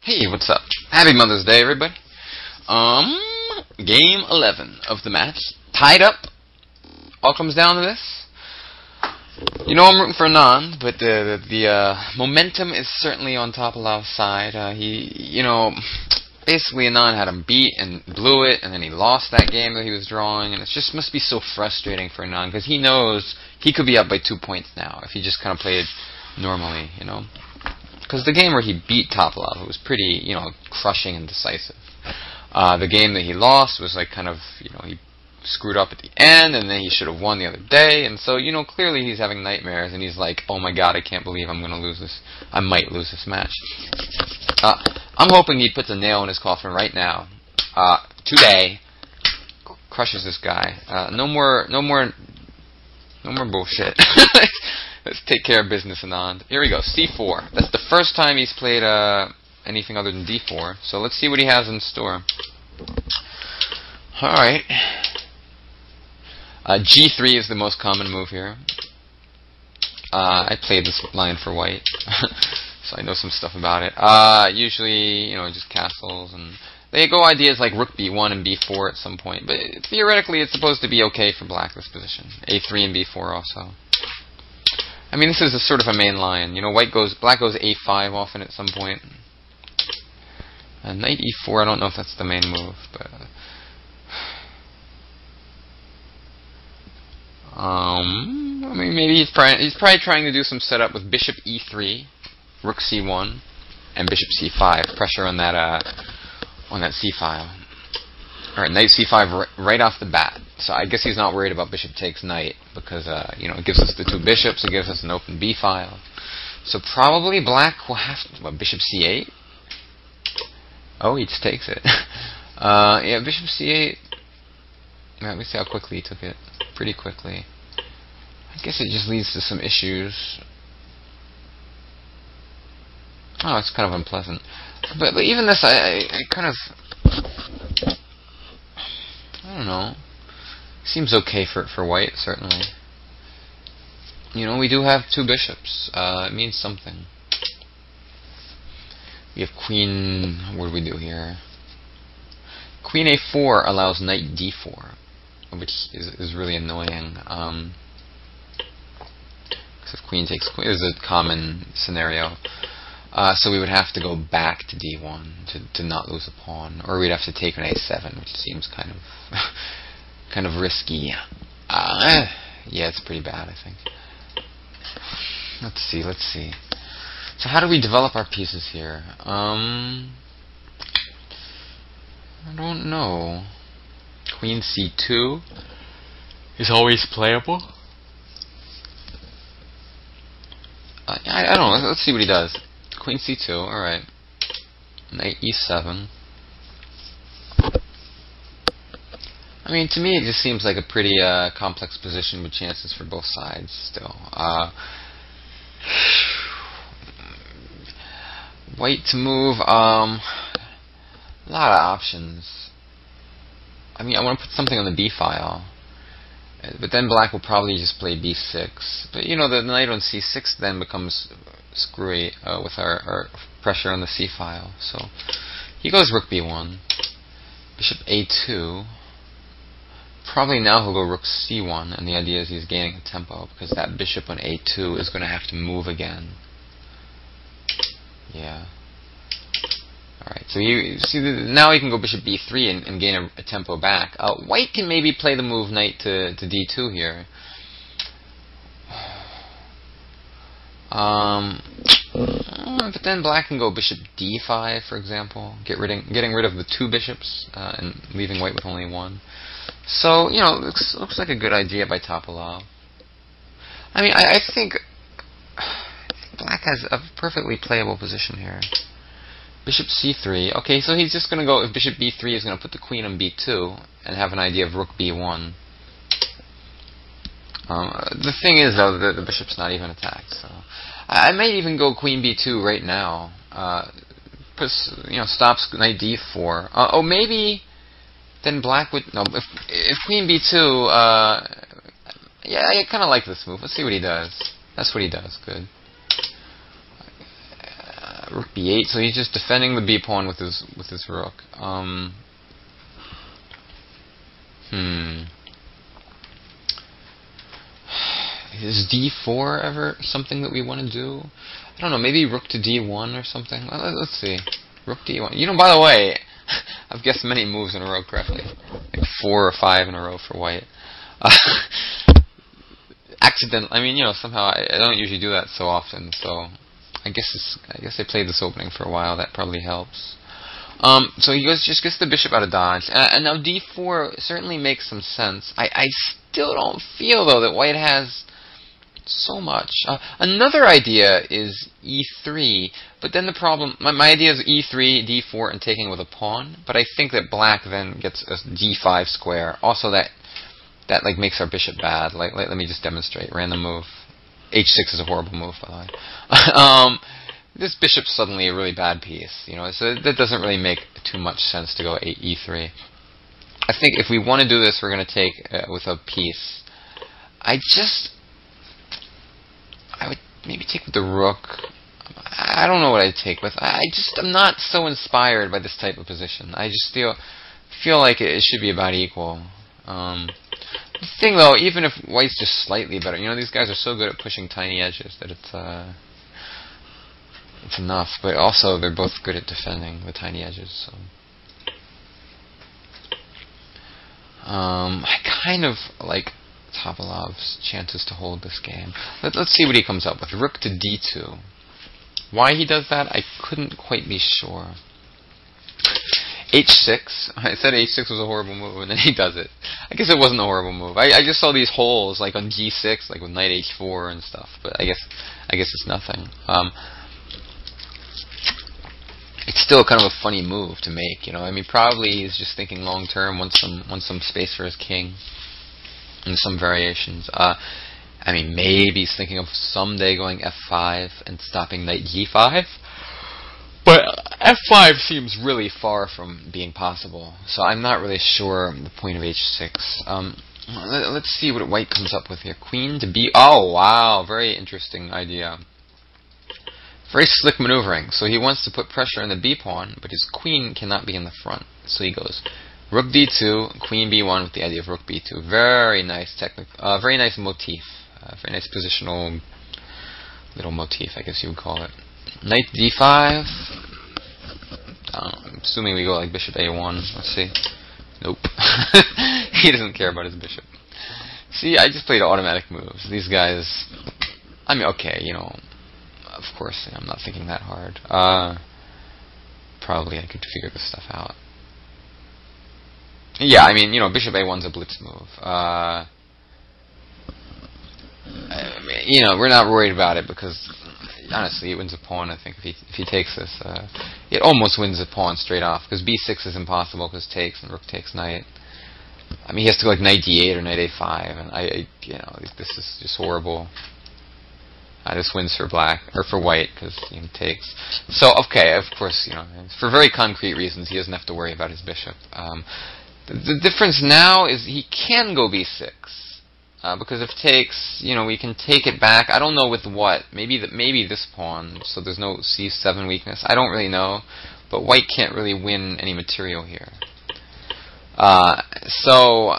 Hey, what's up? Happy Mother's Day, everybody. Game 11 of the match. Tied up. All comes down to this. You know I'm rooting for Anand, but the momentum is certainly on Topalov's side. Basically Anand had him beat and blew it, and then he lost that game that he was drawing, and it just must be so frustrating for Anand, because he knows he could be up by 2 points now if he just kind of played normally, you know. Because the game where he beat Topalov, it was pretty, crushing and decisive. The game that he lost was like kind of, he screwed up at the end, and then he should have won the other day, and so, clearly he's having nightmares, and he's like, oh my god, I can't believe I'm going to lose this. I might lose this match. I'm hoping he puts a nail in his coffin right now. Today, crushes this guy. No more bullshit. Let's take care of business, Anand. Here we go, C4. That's the first time he's played anything other than D4. So let's see what he has in store. Alright. G3 is the most common move here. I played this line for white, so I know some stuff about it. Usually, just castles, and they go ideas like rook b1 and b4 at some point, but theoretically it's supposed to be okay for black, this position. a3 and b4 also. I mean, this is a sort of a main line. Black goes a5 often at some point. Knight e4, I don't know if that's the main move, but I mean, maybe he's probably trying to do some setup with bishop e3, rook c1, and bishop c5. Pressure on that c file. All right, knight c5 right off the bat. So I guess he's not worried about bishop takes knight because it gives us the two bishops. It gives us an open b file. So probably black will have to, bishop c8. Oh, he just takes it. Yeah, bishop c8. Let me see how quickly he took it. Pretty quickly. I guess it just leads to some issues. Oh, it's kind of unpleasant. But even this, I kind of, I don't know. Seems okay for white, certainly. We do have two bishops. It means something. We have queen. What do we do here? Queen a4 allows knight d4, which is really annoying. Because if queen takes queen, this is a common scenario. So we would have to go back to d1 to not lose a pawn, or we'd have to take an a7, which seems kind of risky. Yeah, it's pretty bad, I think. Let's see. So how do we develop our pieces here? I don't know. Queen c2 is always playable. I don't know. Let's see what he does. Queen c2, alright. Knight e7. I mean, to me it just seems like a pretty complex position with chances for both sides still. White to move, a lot of options. I mean, I want to put something on the b file. But then black will probably just play b6. But the knight on c6 then becomes screwy with our pressure on the c file. So he goes rook b1, bishop a2. Probably now he'll go rook c1, and the idea is he's gaining a tempo because that bishop on a2 is going to have to move again. Yeah. Alright, so you see, now he can go bishop b3 and gain a tempo back. White can maybe play the move knight to d2 here. But then black can go bishop d5, for example, getting rid of the two bishops and leaving white with only one. So, looks like a good idea by Topalov. I mean, I think black has a perfectly playable position here. Bishop c3. Okay, so he's just going to go, if bishop b3 is going to put the queen on b2 and have an idea of rook b1. The thing is, though, the bishop's not even attacked, so I might even go queen b2 right now. Stops knight d4. Maybe then black would, no, if queen b2, yeah, I kind of like this move. Let's see what he does. That's what he does, good. Rook b8, so he's just defending the b pawn with his rook. Is d4 ever something that we want to do? I don't know, maybe rook to d1 or something. Let's see. Rook d1. You know, by the way, I've guessed many moves in a row correctly. Like 4 or 5 in a row for white. Accident. I mean, you know, somehow I don't usually do that so often, so I guess I played this opening for a while. That probably helps. So he just gets the bishop out of dodge, and now d4 certainly makes some sense. I still don't feel though that white has so much. Another idea is e3, but then the problem. My idea is e3, d4, and taking with a pawn. But I think that black then gets a d5 square. Also, that like makes our bishop bad. Like let me just demonstrate. Random move. h6 is a horrible move, by the way. This bishop's suddenly a really bad piece, you know. So that doesn't really make too much sense to go e3. I think if we want to do this, we're going to take with a piece. I would maybe take with the rook. I don't know what I'd take with. I'm not so inspired by this type of position. I just feel like it should be about equal. The thing though, even if white's just slightly better, you know, these guys are so good at pushing tiny edges that it's enough. But also, they're both good at defending the tiny edges. So. I kind of like Topalov's chances to hold this game. Let's see what he comes up with. Rook to d2. Why he does that, I couldn't quite be sure. h6. I said h6 was a horrible move, and then he does it. I guess it wasn't a horrible move. I just saw these holes like on g6, like with knight h4 and stuff. But I guess it's nothing. It's still kind of a funny move to make, you know. I mean, probably he's just thinking long term, wants some space for his king, and some variations. I mean, maybe he's thinking of someday going f5 and stopping knight g5. But f5 seems really far from being possible, so I'm not really sure the point of h6. Let's see what white comes up with here. Queen to b. Oh, wow, very interesting idea. Very slick maneuvering. So he wants to put pressure on the b pawn, but his queen cannot be in the front. So he goes rook d2, queen b1 with the idea of rook b2. Very nice very nice motif. Very nice positional little motif, I guess you would call it. Knight d5. I'm assuming we go like bishop a1. Let's see. Nope. He doesn't care about his bishop. See, I just played automatic moves. These guys, I mean, okay, you know, of course, I'm not thinking that hard. Probably I could figure this stuff out. Yeah, I mean, you know, bishop a1's a blitz move. You know, we're not worried about it because, honestly, it wins a pawn, I think, if he takes this. It almost wins a pawn straight off, because b6 is impossible, because takes, and rook takes knight. I mean, he has to go like knight d8 or knight a5, and you know, this is just horrible. This wins for black, or for white, because he takes. So, okay, of course, you know, for very concrete reasons, he doesn't have to worry about his bishop. The difference now is he can go b6. Because if takes, you know, we can take it back. I don't know with what. Maybe this pawn, so there's no c7 weakness. I don't really know. But white can't really win any material here. So,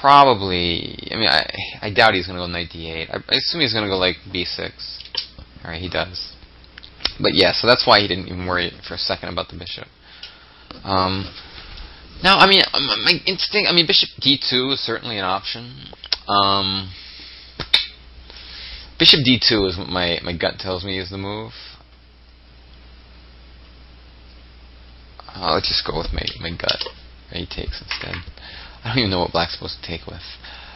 probably, I mean, I doubt he's going to go knight d8. I assume he's going to go like b6. Alright, he does. But yeah, so that's why he didn't even worry for a second about the bishop. Now, I mean, my instinct, I mean, bishop d2 is certainly an option. Bishop d2 is what my gut tells me is the move. Let's just go with my gut. He takes instead. I don't even know what black's supposed to take with.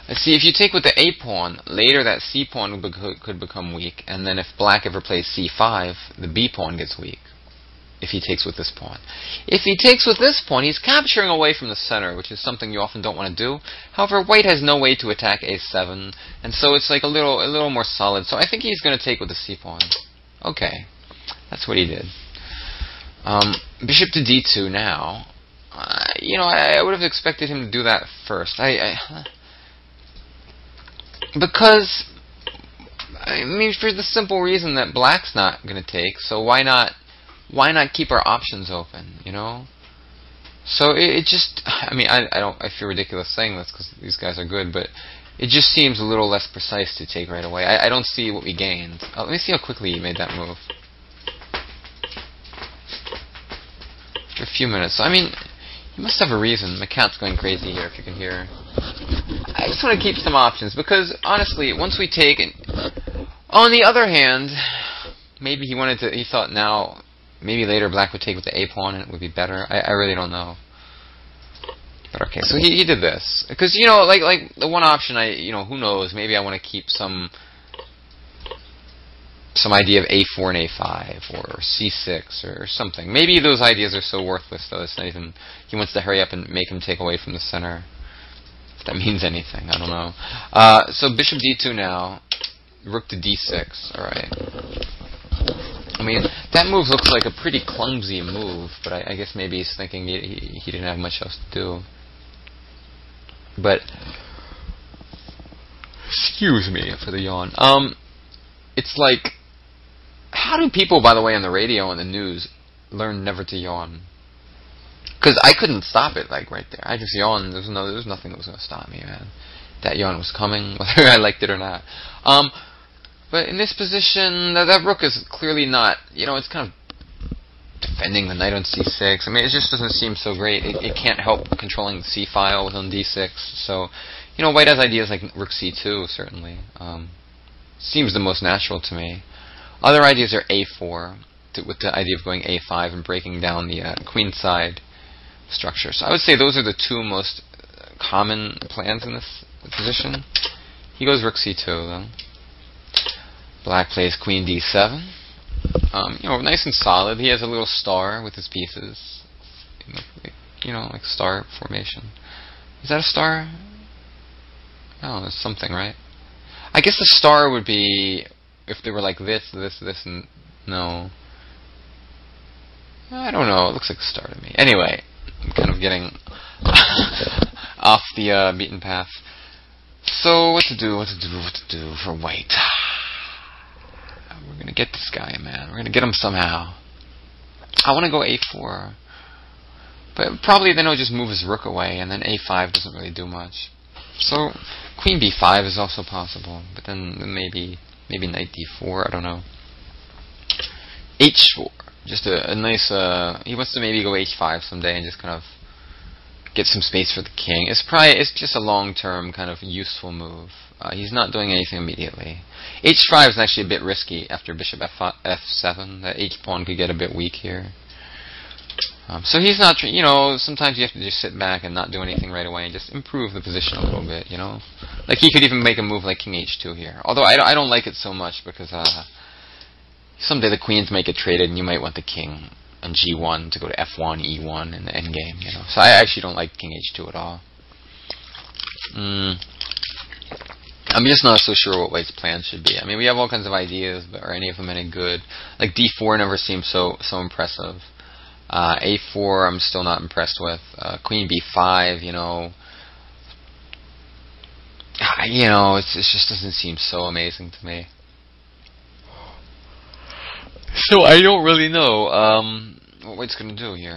Let's see, if you take with the a pawn, later that c pawn could become weak, and then if black ever plays c5, the b pawn gets weak. If he takes with this pawn. If he takes with this pawn, he's capturing away from the center, which is something you often don't want to do. However, white has no way to attack a7, and so it's like a little more solid. So I think he's going to take with the c pawn. Okay, that's what he did. Bishop to d2 now. You know, I would have expected him to do that first. Because I mean, for the simple reason that black's not going to take, so why not keep our options open, you know? So it just, I mean, I feel ridiculous saying this because these guys are good, but it just seems a little less precise to take right away. I don't see what we gained. Let me see how quickly he made that move. After a few minutes. So, I mean, he must have a reason. My cat's going crazy here, if you can hear. I just want to keep some options, because, honestly, once we take it... On the other hand, maybe he thought now, maybe later black would take with the A-pawn and it would be better. I really don't know. But okay, so he did this. Because, you know, like the one option, who knows, maybe I want to keep some idea of A4 and A5, or C6, or something. Maybe those ideas are so worthless, though, it's not even... He wants to hurry up and make him take away from the center. If that means anything, I don't know. So bishop D2 now. Rook to D6, alright. I mean, that move looks like a pretty clumsy move, but I guess maybe he's thinking he didn't have much else to do. But, excuse me for the yawn. It's like, how do people, by the way, on the radio and the news, learn never to yawn? Because I couldn't stop it, like, right there. I just yawned. There was nothing that was going to stop me, man. That yawn was coming, whether I liked it or not. But in this position, that rook is clearly not, it's kind of defending the knight on c6. I mean, it just doesn't seem so great. It can't help controlling the c-file with on d6. So, white has ideas like rook c2, certainly. Seems the most natural to me. Other ideas are a4, with the idea of going a5 and breaking down the queenside structure. So I would say those are the two most common plans in this position. He goes rook c2, though. Black plays queen d7. Nice and solid. He has a little star with his pieces. Like star formation. Is that a star? No, it's something, right? I guess the star would be if they were like this, and no. I don't know. It looks like a star to me. Anyway, I'm kind of getting off the beaten path. So what to do for white? We're going to get this guy, man. We're going to get him somehow. I want to go a4. But probably then he'll just move his rook away, and then a5 doesn't really do much. So queen b5 is also possible, but then maybe knight d4, I don't know. h4. Just a nice... he wants to maybe go h5 someday and just kind of get some space for the king. It's just a long-term kind of useful move. He's not doing anything immediately. h5 is actually a bit risky after bishop f7. The h-pawn could get a bit weak here. So he's not, sometimes you have to just sit back and not do anything right away and just improve the position a little bit, Like he could even make a move like king h2 here. Although I don't like it so much because someday the queens might get traded and you might want the king on g1 to go to f1, e1 in the endgame, So I actually don't like king h2 at all. I'm just not so sure what white's plan should be. I mean, we have all kinds of ideas, but are any of them any good? Like d4 never seems so impressive. a4 I'm still not impressed with. Queen b5, it just doesn't seem so amazing to me. So I don't really know what white's going to do here.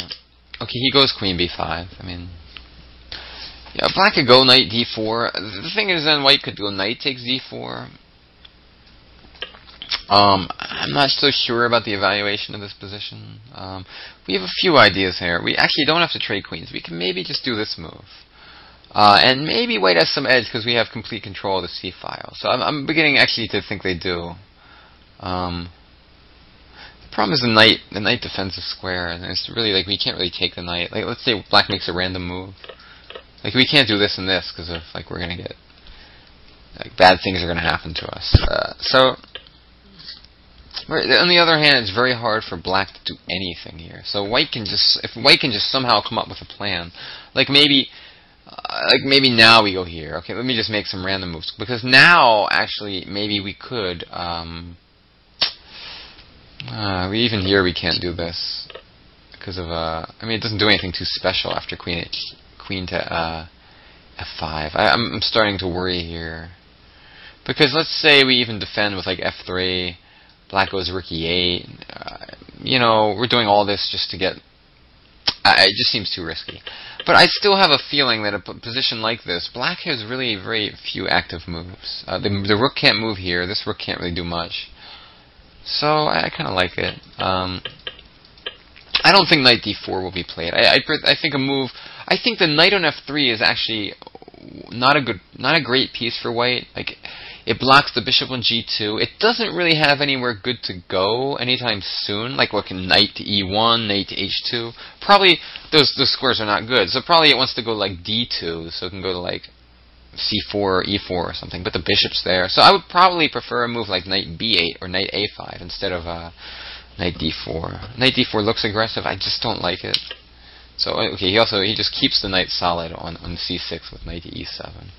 Okay, he goes queen b5. I mean, yeah, black could go knight d4. The thing is, then white could go knight takes d4. I'm not so sure about the evaluation of this position. We have a few ideas here. We actually don't have to trade queens. We can maybe just do this move. And maybe white has some edge because we have complete control of the c-file. So I'm beginning actually to think they do. The problem is the knight defends the square, and it's really like we can't really take the knight. Like, let's say black makes a random move. Like, we can't do this and this because of, like, we're going to get, like, bad things are going to happen to us. So, on the other hand, it's very hard for black to do anything here. So if white can just somehow come up with a plan, like maybe now we go here. Okay, let me just make some random moves, because now, actually, maybe we could, even here we can't do this because of it doesn't do anything too special after queen to f5. I'm starting to worry here. Because let's say we even defend with like f3, black goes rook e8. You know, we're doing all this just to get... it just seems too risky. But I still have a feeling that a position like this, black has really very few active moves. The rook can't move here. This rook can't really do much. So I kind of like it. I don't think knight d4 will be played. I think a move... I think the knight on f3 is actually not a great piece for white. Like, it blocks the bishop on g2. It doesn't really have anywhere good to go anytime soon. Like, what can knight to e1, knight to h2? Probably those squares are not good. So probably it wants to go like d2, so it can go to like c4 or e4 or something. But the bishop's there, so I would probably prefer a move like knight b8 or knight a5 instead of knight d4. Knight d4 looks aggressive. I just don't like it. So okay, he just keeps the knight solid on c6 with knight to e7.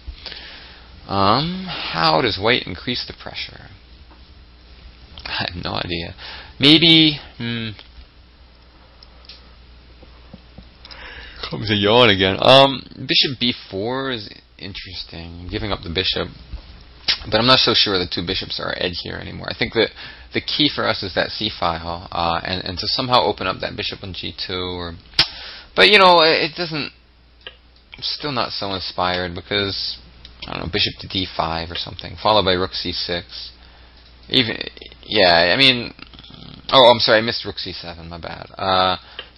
How does white increase the pressure? I have no idea. Maybe, comes a yawn again. Bishop b4 is interesting, giving up the bishop. But I'm not so sure the two bishops are at edge here anymore. I think that the key for us is that c-file, and to somehow open up that bishop on g2. But, you know, it doesn't... I'm still not so inspired because... I don't know, bishop to d5 or something, followed by rook c6. Yeah, I mean... Oh, I'm sorry, I missed rook c7, my bad.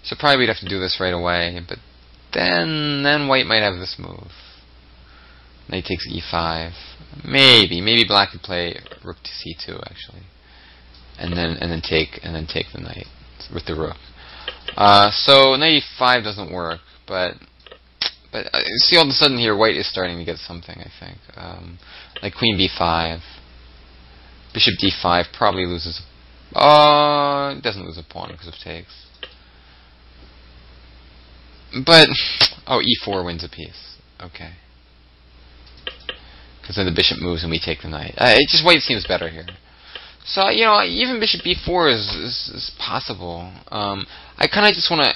So probably we'd have to do this right away, but then white might have this move. Knight takes e5. Maybe black could play rook to c2 actually, and then take the knight with the rook. So knight e5 doesn't work, but see, all of a sudden here, white is starting to get something, I think. Like queen b5, bishop d5 probably loses. It doesn't lose a pawn because of takes. But e4 wins a piece. Okay. Because then the bishop moves and we take the knight. White seems better here. So, you know, even bishop b4 is possible. I kind of just want to...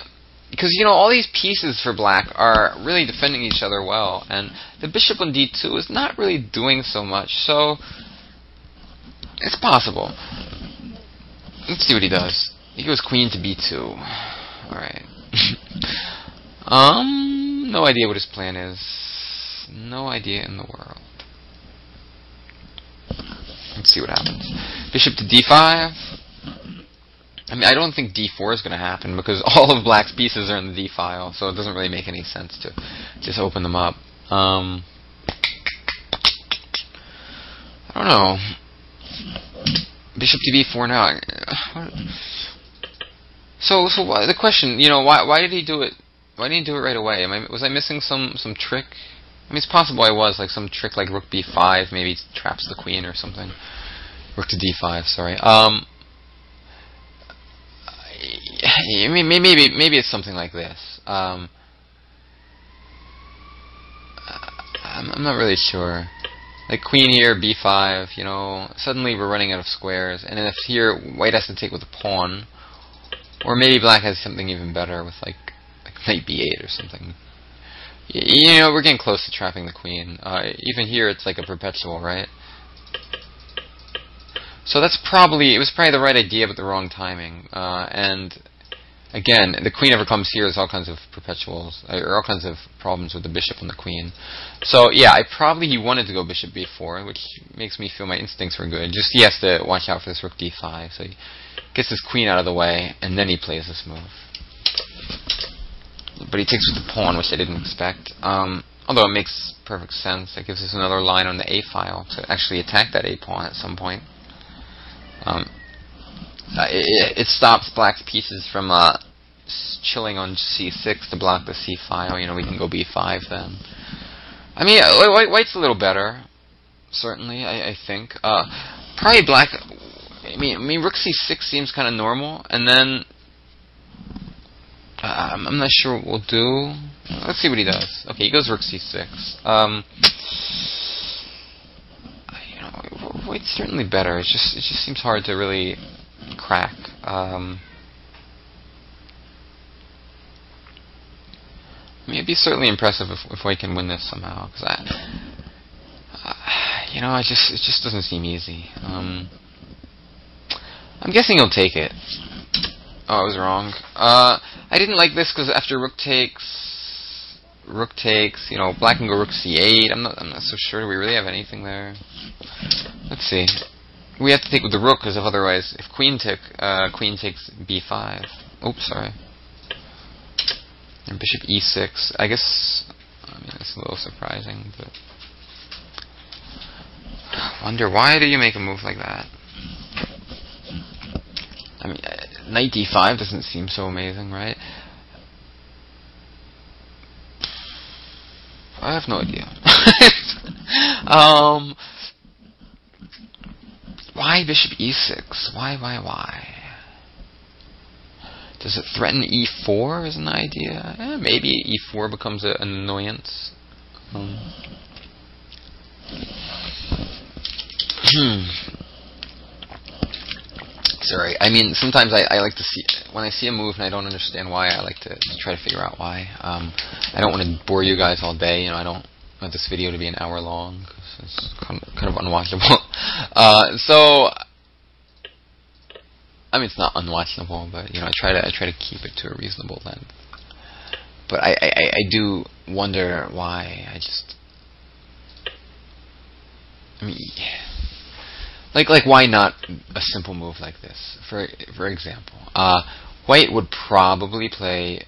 Because, you know, all these pieces for black are really defending each other well. And the bishop on d2 is not really doing so much. So, it's possible. Let's see what he does. He goes queen to b2. Alright. No idea what his plan is. No idea in the world. Let's see what happens. Bishop to d5. I mean, I don't think d4 is going to happen because all of black's pieces are in the d file, so it doesn't really make any sense to just open them up. I don't know. Bishop to b4 now. So the question, you know, why did he do it? Why didn't he do it right away? Was I missing some trick? I mean, it's possible I was, like some trick like rook b5 maybe traps the queen or something. Rook to d5, sorry. Maybe it's something like this. I'm not really sure. Like queen here, b5, you know, suddenly we're running out of squares, and then if here white has to take with a pawn, or maybe black has something even better with like knight b8 or something. You know, we're getting close to trapping the queen. Even here, it's like a perpetual, right? So it was probably the right idea, but the wrong timing. And again, the queen ever comes here, there's all kinds of perpetuals, or all kinds of problems with the bishop and the queen. So yeah, he wanted to go bishop b4, which makes me feel my instincts were good. Just he has to watch out for this rook d5. So he gets his queen out of the way, and then he plays this move. But he takes with the pawn, which I didn't expect. Although it makes perfect sense. It gives us another line on the a file to actually attack that a pawn at some point. It stops black's pieces from chilling on c6 to block the c file. You know, we can go b5 then. I mean, white's a little better, certainly. I think probably black. I mean, rook c6 seems kind of normal, and then I'm not sure what we'll do. Let's see what he does. Okay, he goes rook c6. You know, white's certainly better. It just seems hard to really crack. I mean, it'd be certainly impressive if white can win this somehow. Because You know, it just doesn't seem easy. I'm guessing he'll take it. Oh, I was wrong. I didn't like this because after rook takes, you know, black can go rook c8. I'm not so sure. Do we really have anything there? Let's see. We have to take with the rook because otherwise, if queen takes b5. Oops, sorry. And bishop e6. I guess. I mean, it's a little surprising, but wonder why do you make a move like that? I mean, knight d5 doesn't seem so amazing, right? I have no idea. Why bishop e6? Why? Does it threaten e4 is an idea? Maybe e4 becomes an annoyance. Sorry, I mean, sometimes I like to see, when I see a move and I don't understand why, I like to try to figure out why. I don't want to bore you guys all day, you know, I don't want this video to be an hour long, because it's kind of unwatchable. So, I mean, it's not unwatchable, but, you know, I try to keep it to a reasonable length. But I do wonder why. I mean, like why not a simple move like this? For example, white would probably play.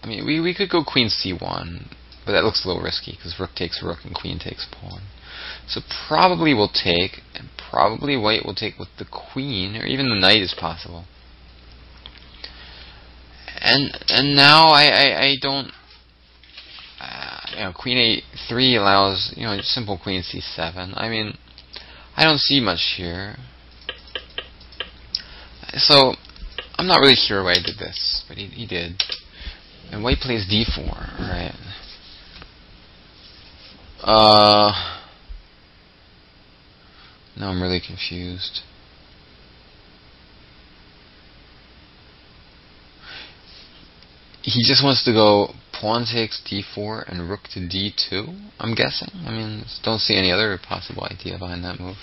I mean, we could go queen c1, but that looks a little risky because rook takes rook and queen takes pawn. So probably we'll take, and probably white will take with the queen, or even the knight is possible. And now I don't. You know, queen a3 allows, you know, simple queen c7. I mean, I don't see much here. So, I'm not really sure why he did this, but he did. And white plays d4, right? Now I'm really confused. He just wants to go pawn takes d4 and rook to d2, I'm guessing. I mean, don't see any other possible idea behind that move.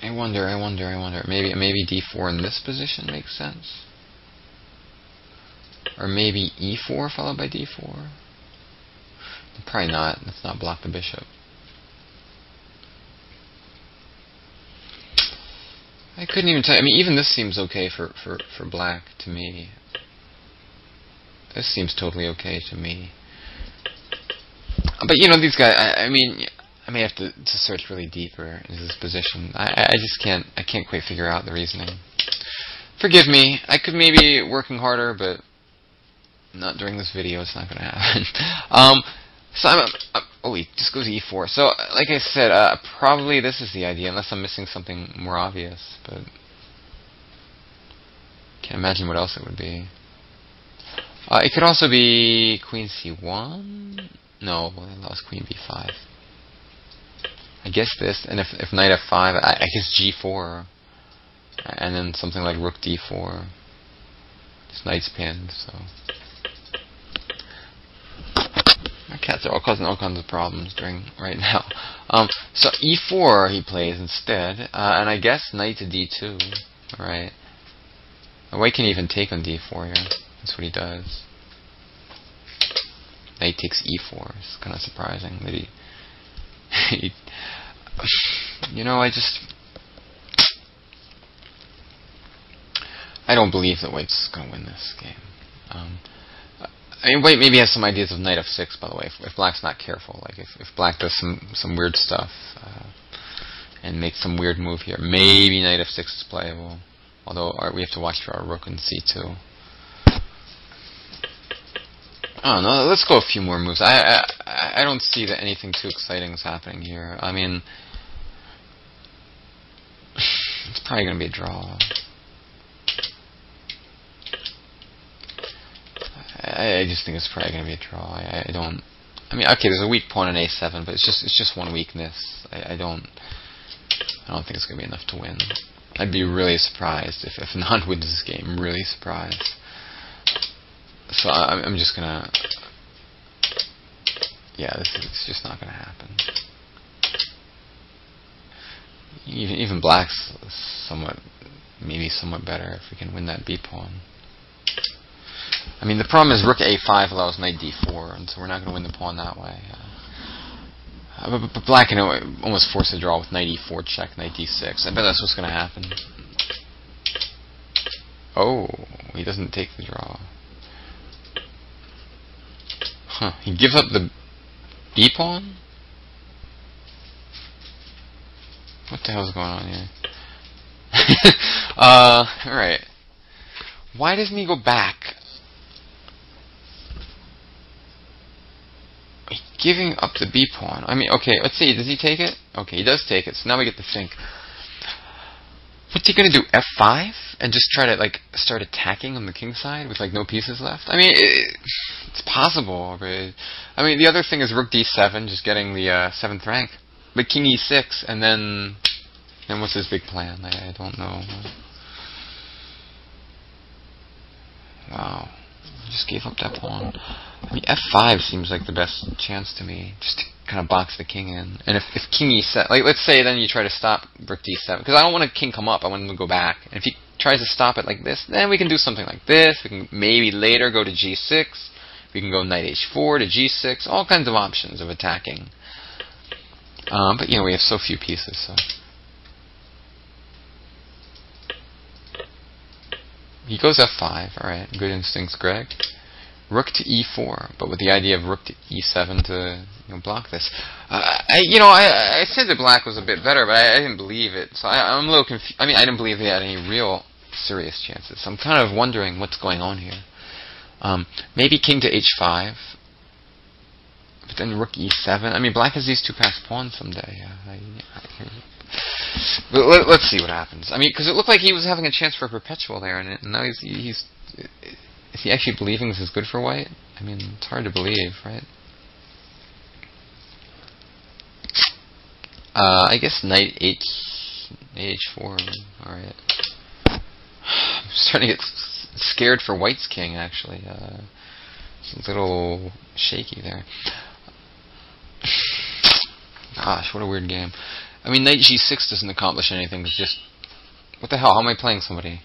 I wonder. Maybe d4 in this position makes sense? Or maybe e4 followed by d4? Probably not. Let's not block the bishop. I couldn't even tell. I mean, even this seems okay for black to me. This seems totally okay to me. But you know, these guys. I mean, I may have to search really deeper into this position. I just can't. I can't quite figure out the reasoning. Forgive me. I could maybe be working harder, but not during this video. It's not going to happen. So he just goes e4. So, like I said, probably this is the idea, unless I'm missing something more obvious. But can't imagine what else it would be. It could also be queen c1. No, that was queen b5. I guess this, and if knight f5, I guess g4, and then something like rook d4. This knight's pinned, so. My cats are all causing all kinds of problems right now. So e4 he plays instead, and I guess knight to d2. Right. White can even take on d4 here. That's what he does. Knight takes e4. It's kind of surprising that he you know, I don't believe that white's going to win this game. I mean, white maybe has some ideas of knight f6, by the way, if black's not careful. Like, if black does some weird stuff, and makes some weird move here, maybe knight f6 is playable. Although, we have to watch for our rook in c2. I don't know, let's go a few more moves. I don't see that anything too exciting is happening here. I mean, it's probably going to be a draw. I just think it's probably going to be a draw. I mean, okay, there's a weak pawn in a7, but it's just one weakness. I don't think it's going to be enough to win. I'd be really surprised if Anand wins this game. Really surprised. So I'm just gonna. Yeah, it's just not gonna happen. Even black's maybe somewhat better if we can win that B pawn. I mean, the problem is rook A5 allows knight D4, and so we're not going to win the pawn that way. But black can almost force a draw with knight E4 check, knight D6. I bet that's what's going to happen. Oh, he doesn't take the draw. Huh, he gives up the B pawn? What the hell's going on here? Alright. Why doesn't he go back? Giving up the B pawn. I mean, okay, let's see. Does he take it? Okay, he does take it. So now we get to think. What's he going to do? F5? And just try to, like, start attacking on the king side with, like, no pieces left? I mean, it's possible. But, I mean, the other thing is rook D7, just getting the 7th rank. But king E6, and then what's his big plan? I don't know. Wow. Just gave up that pawn. I mean, F5 seems like the best chance to me, just to kind of box the king in. And if king E7, like, let's say then you try to stop rook D7, because I don't want a king come up, I want him to go back. And if he tries to stop it like this, then we can do something like this. We can maybe later go to G6. We can go knight H4 to G6. All kinds of options of attacking. But, you know, we have so few pieces, so. He goes F5, alright, good instincts, Greg. Rook to E4, but with the idea of rook to E7 to block this. I said that black was a bit better, but I didn't believe it, so I'm a little confused. I mean, I didn't believe they had any real serious chances. So I'm kind of wondering what's going on here. Maybe king to H5, but then rook E7. I mean, black has these two passed pawns someday. But let's see what happens. I mean, because it looked like he was having a chance for a perpetual there, and now he's is he actually believing this is good for white? I mean, it's hard to believe, right? I guess knight H4. All right. I'm starting to get scared for white's king. Actually, it's a little shaky there. Gosh, what a weird game. I mean, knight G6 doesn't accomplish anything. It's just... What the hell? How am I playing somebody?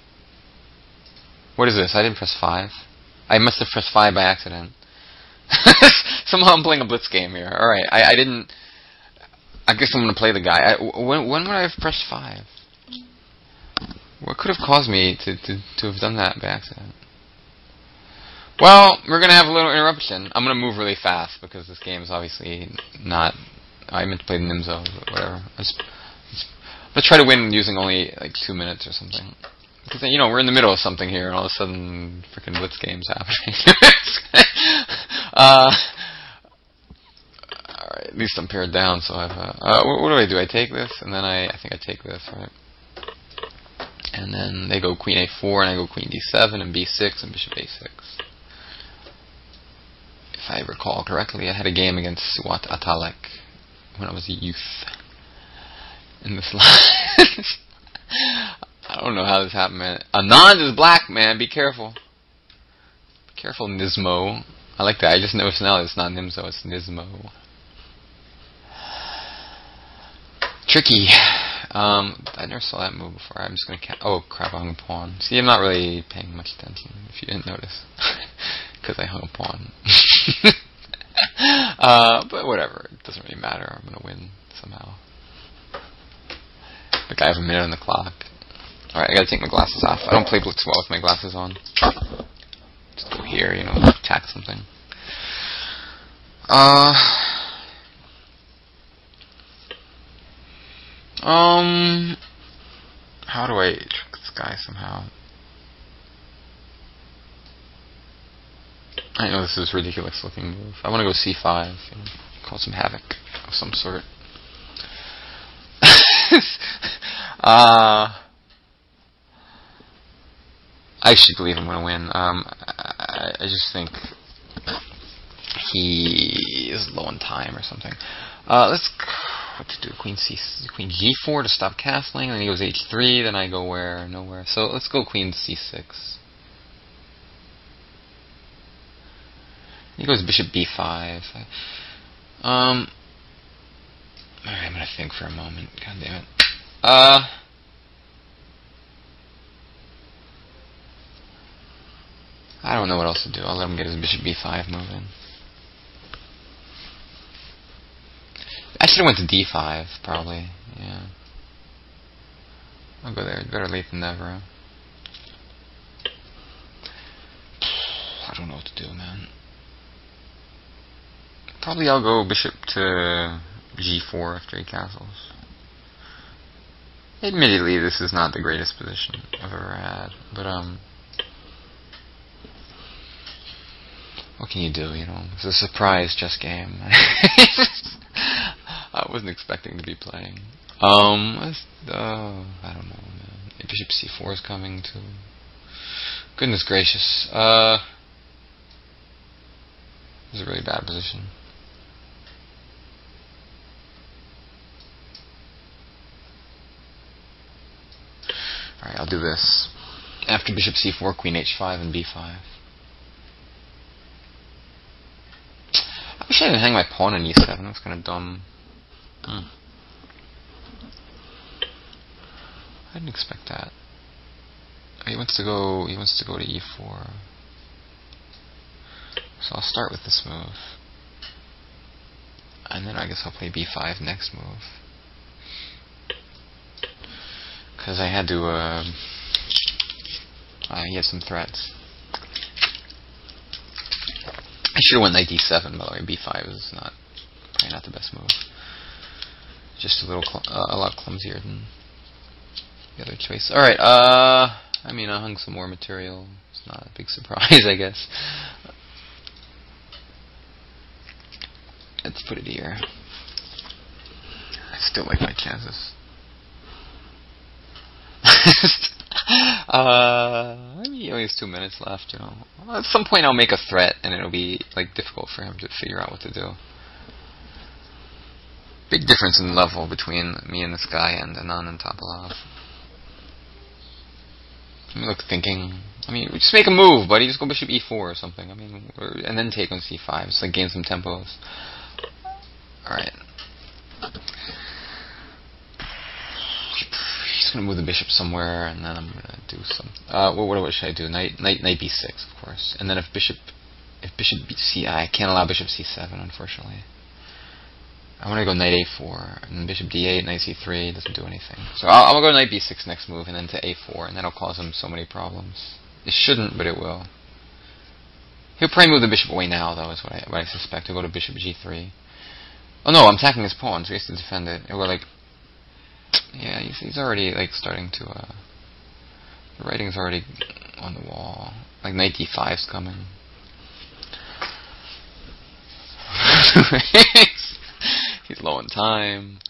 What is this? I didn't press 5. I must have pressed 5 by accident. Somehow I'm playing a blitz game here. Alright, I didn't... I guess I'm going to play the guy. When would I have pressed 5? What could have caused me to have done that by accident? Well, we're going to have a little interruption. I'm going to move really fast because this game is obviously not... I meant to play the Nimzo, but whatever. I'm going to try to win using only like 2 minutes or something. Because, you know, we're in the middle of something here, and all of a sudden, freaking blitz game's happening. Alright, at least I'm paired down, so I've... what do? I take this, and then I think I take this, right? And then they go queen A4, and I go queen D7, and B6, and bishop A6. If I recall correctly, I had a game against Suat Atalek when I was a youth in this line. I don't know how this happened, man. Anand is black, man. Be careful. Be careful, Nismo. I like that. I just noticed now it's not Nimzo, it's Nismo. Tricky. I never saw that move before. I'm just gonna oh crap! I hung a pawn. See, I'm not really paying much attention. If you didn't notice, because I hung a pawn. But whatever. It doesn't really matter. I'm gonna win somehow. Like I have a minute on the clock. All right, I gotta take my glasses off. I don't play blitz well with my glasses on. Just go here, you know, attack something. How do I trick this guy somehow? I know this is a ridiculous looking move. I want to go C5, you know, cause some havoc of some sort. I actually believe I'm going to win. I just think he is low on time or something. what to do. Queen G4 to stop castling. Then he goes H3. Then I go where? Nowhere. So let's go Queen C6. He goes Bishop B5. Alright, I'm gonna think for a moment. God damn it. I don't know what else to do. I'll let him get his Bishop B5 moving. I should have went to D5, probably. Yeah. I'll go there. Better late than never. I don't know what to do, man. Probably I'll go Bishop to G4 after he castles. Admittedly, this is not the greatest position I've ever had, but what can you do, you know? It's a surprise chess game. I wasn't expecting to be playing. I don't know, man. Bishop C4 is coming too. Goodness gracious. This is a really bad position. Alright, I'll do this. After Bishop C4, Queen H5 and B5. I wish I didn't hang my pawn on E7. That's kind of dumb. I didn't expect that. He wants to go to E4. So I'll start with this move. And then I guess I'll play B5 next move. Because I had to, he has some threats. I should have went knight D7, by the way. B5 is probably not the best move. Just a lot clumsier than the other choice. Alright, I mean, I hung some more material. It's not a big surprise, I guess. Let's put it here. I still like my chances. I mean, he only has 2 minutes left, you know. At some point I'll make a threat and it'll be like difficult for him to figure out what to do. Big difference in level between me and this guy and Anand and Topalov. I mean, look, thinking. I mean, just make a move, buddy. Just go Bishop E4 or something. I mean, and then take on C5. Just like gain some tempos. Alright. He's gonna move the bishop somewhere, and then I'm gonna do some. What should I do? Knight B6, of course. And then if bishop C, I can't allow bishop C7, unfortunately. I want to go knight A4, and then bishop D8, knight C3 doesn't do anything. So I'll go knight B6 next move, and then to A4, and that'll cause him so many problems. It shouldn't, but it will. He'll probably move the bishop away now, though, is what I suspect. He'll go to bishop G3. Oh no, I'm attacking his pawn, so he has to defend it. Or like, yeah, he's already like starting to. The writing's already on the wall. Like knight D5's coming. He's low on time.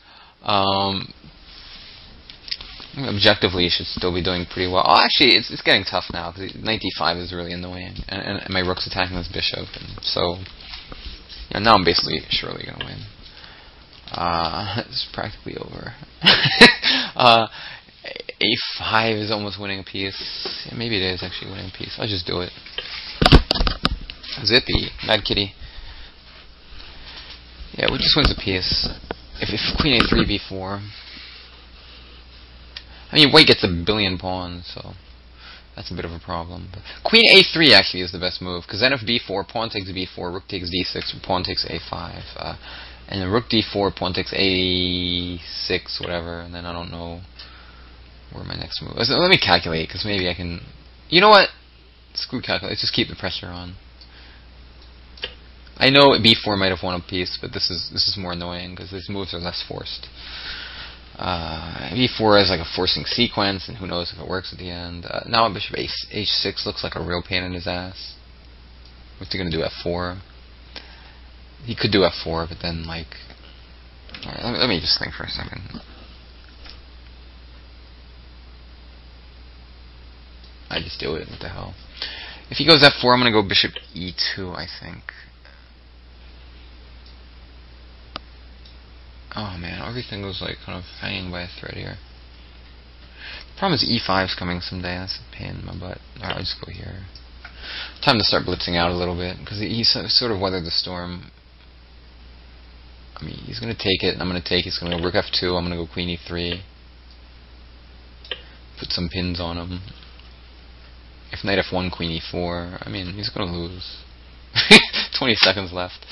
Objectively, he should still be doing pretty well. Oh, actually, it's getting tough now because knight D5 is really annoying, and my rook's attacking this bishop, and so now I'm basically surely gonna win. It's practically over. A5 is almost winning a piece. Yeah, maybe it is actually winning a piece. I'll just do it. Zippy, mad kitty. Yeah, we just wins a piece. If Queen A3, B4. I mean, White gets a billion pawns, so that's a bit of a problem. But Queen A3 actually is the best move, because then if B4, pawn takes B4, rook takes D6, pawn takes A5. And then rook D4, pawn takes A6, whatever, and then I don't know where my next move is. Let me calculate, because maybe I can... You know what? Screw calculate, let's just keep the pressure on. I know B4 might have won a piece, but this is more annoying, because these moves are less forced. B4 is like a forcing sequence, and who knows if it works at the end. Now bishop H6 looks like a real pain in his ass. What's he going to do, F4? He could do F4, but then, like... Alright, let me just think for a second. I just do it, what the hell. If he goes F4, I'm going to go bishop E2, I think. Oh man, everything was like kind of hanging by a thread here. The problem is E5's coming someday. That's a pain in my butt. Alright, I'll just go here. Time to start blitzing out a little bit, because he sort of weathered the storm. I mean, he's going to take it, and I'm going to take it. He's going to go rook F2, I'm going to go queen E3. Put some pins on him. If knight F1, queen E4, I mean, he's going to lose. 20 seconds left.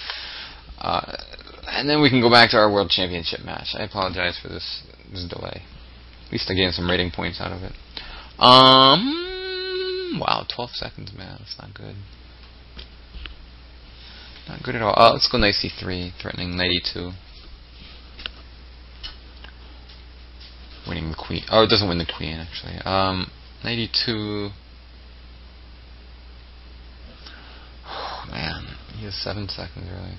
And then we can go back to our World Championship match. I apologize for this delay. At least I gained some rating points out of it. Wow, 12 seconds, man. That's not good. Not good at all. Let's go knight C3, threatening knight E2. Winning the queen. Oh, it doesn't win the queen, actually. Knight E2. Oh, man. He has 7 seconds, really.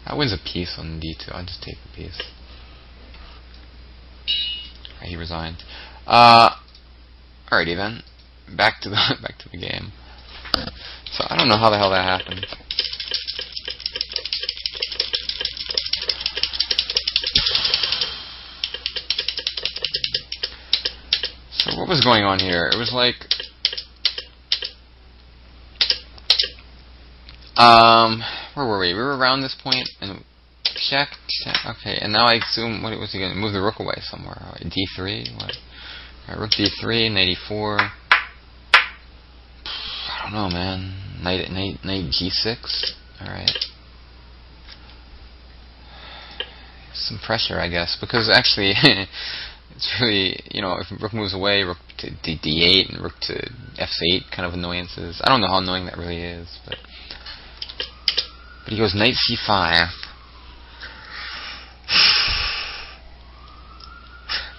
That wins a piece on D2. I'll just take the piece. Right, he resigned. Alrighty then. Back to the game. So I don't know how the hell that happened. So what was going on here? It was like where were we? We were around this point and check. Okay, and now I assume what was he going to move the rook away somewhere? D3? What? Right, rook D3, knight E4. I don't know, man. Knight G6. Alright. Some pressure, I guess, because actually it's really, you know, if rook moves away, rook to D8 and rook to F8 kind of annoyances. I don't know how annoying that really is, but he goes knight C5.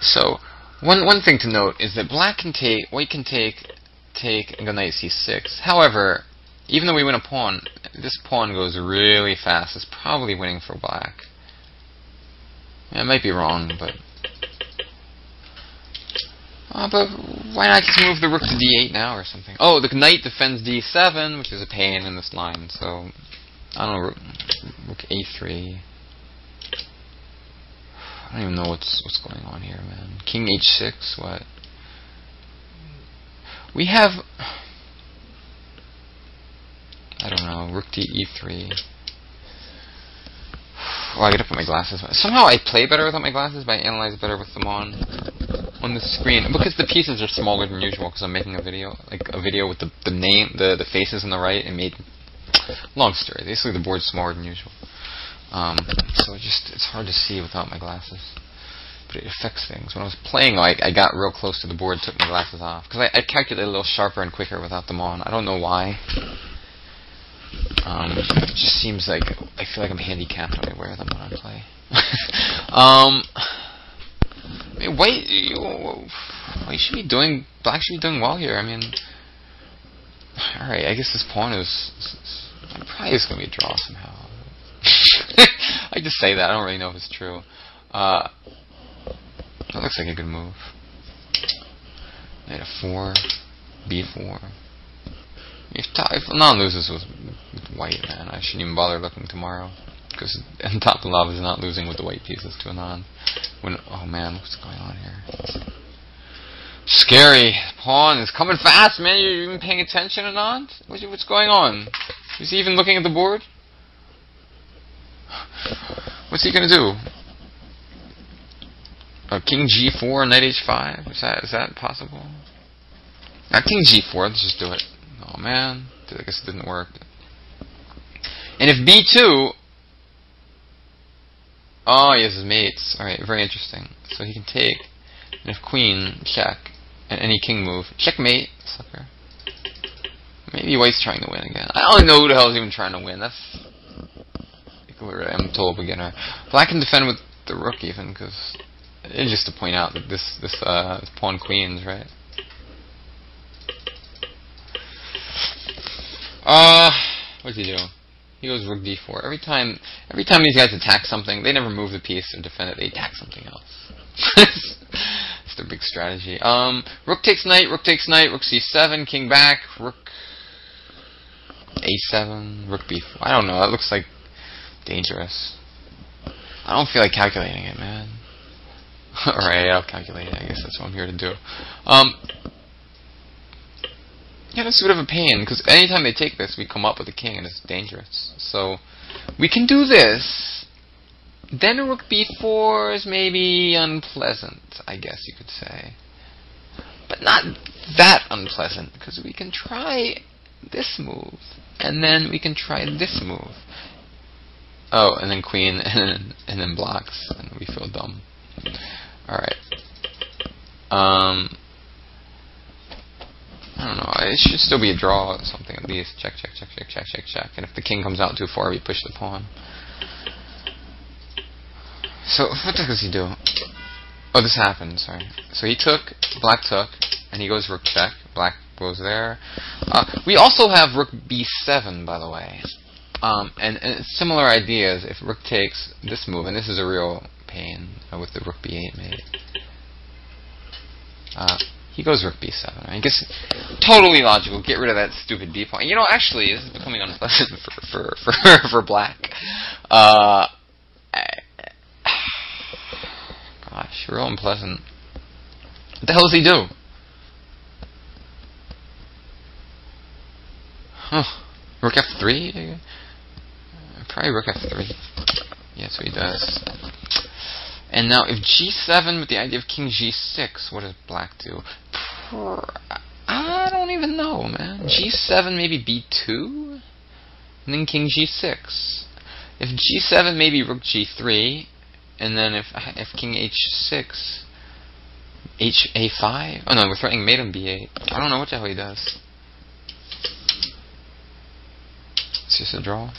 So one thing to note is that white can take and go knight C6. However, even though we win a pawn, this pawn goes really fast. It's probably winning for black. Yeah, I might be wrong, but why not just move the rook to D8 now or something? Oh, the knight defends D7, which is a pain in this line. So I don't know, rook A3. I don't even know what's going on here, man. King H6, what? We have, I don't know, rook to E3. Oh, I gotta put my glasses on. Somehow I play better without my glasses, but I analyze better with them on the screen. Because the pieces are smaller than usual, because I'm making a video, with the faces on the right, and made, long story. Basically the board's smaller than usual. So it's hard to see without my glasses. But it affects things. When I was playing, I got real close to the board, took my glasses off. Because I calculated a little sharper and quicker without them on. I don't know why. It just seems like I feel like I'm handicapped when I wear them when I play. I mean, black should be doing well here. I mean, alright, I guess this pawn probably is going to be a draw somehow. I just say that, I don't really know if it's true. That looks like a good move. Knight F4, B4. If Anand loses with white, man, I shouldn't even bother looking tomorrow. Because Topalov is not losing with the white pieces to Anand. Oh man, what's going on here? Scary. Pawn is coming fast, man. You're even paying attention, Anand? What's going on? Is he even looking at the board? What's he gonna do? King G4, Knight H5? Is that possible? Not King G4. Let's just do it. Oh man, I guess it didn't work. And if B2, oh, he has his mates. All right, very interesting. So he can take, and if Queen, check, and any King move, checkmate, sucker. Maybe White's trying to win again. I don't know who the hell is even trying to win. I'm a total beginner. Black can defend with the rook even, because it's just to point out that this pawn queens, right? What's he doing? He goes rook d4. Every time these guys attack something, they never move the piece or defend it. They attack something else. It's their big strategy. Rook takes knight, rook c7, king back, rook a7, rook b4. I don't know. That looks like dangerous. I don't feel like calculating it, man. Alright, I'll calculate it. I guess that's what I'm here to do. Yeah, that's a bit of a pain, because anytime they take this, we come up with a king, and it's dangerous. So, we can do this. Then rook b4 is maybe unpleasant, I guess you could say. But not that unpleasant, because we can try this move, and then we can try this move. Oh, and then queen, and then blocks, and we feel dumb. Alright. I don't know. It should still be a draw or something at least. Check, check, check, check, check, check, check. And if the king comes out too far, we push the pawn. So, what the heck does he do? Oh, this happened, sorry. So he took, black took, and he goes rook check. Black goes there. We also have rook b7, by the way. And similar ideas, if rook takes this move, and this is a real pain with the rook b8 maybe. He goes rook b7. I guess totally logical. Get rid of that stupid b pawn. You know, actually, this is becoming unpleasant for black. Gosh, real unpleasant. What the hell does he do? Huh. Rook f3? Probably rook f3. Yes, he does. And now, if g7 with the idea of king g6, what does black do? I don't even know, man. g7, maybe b2? And then king g6. If g7, maybe rook g3. And then if king h6, a5? Oh no, we're threatening mate on b8. I don't know what the hell he does. It's just a draw.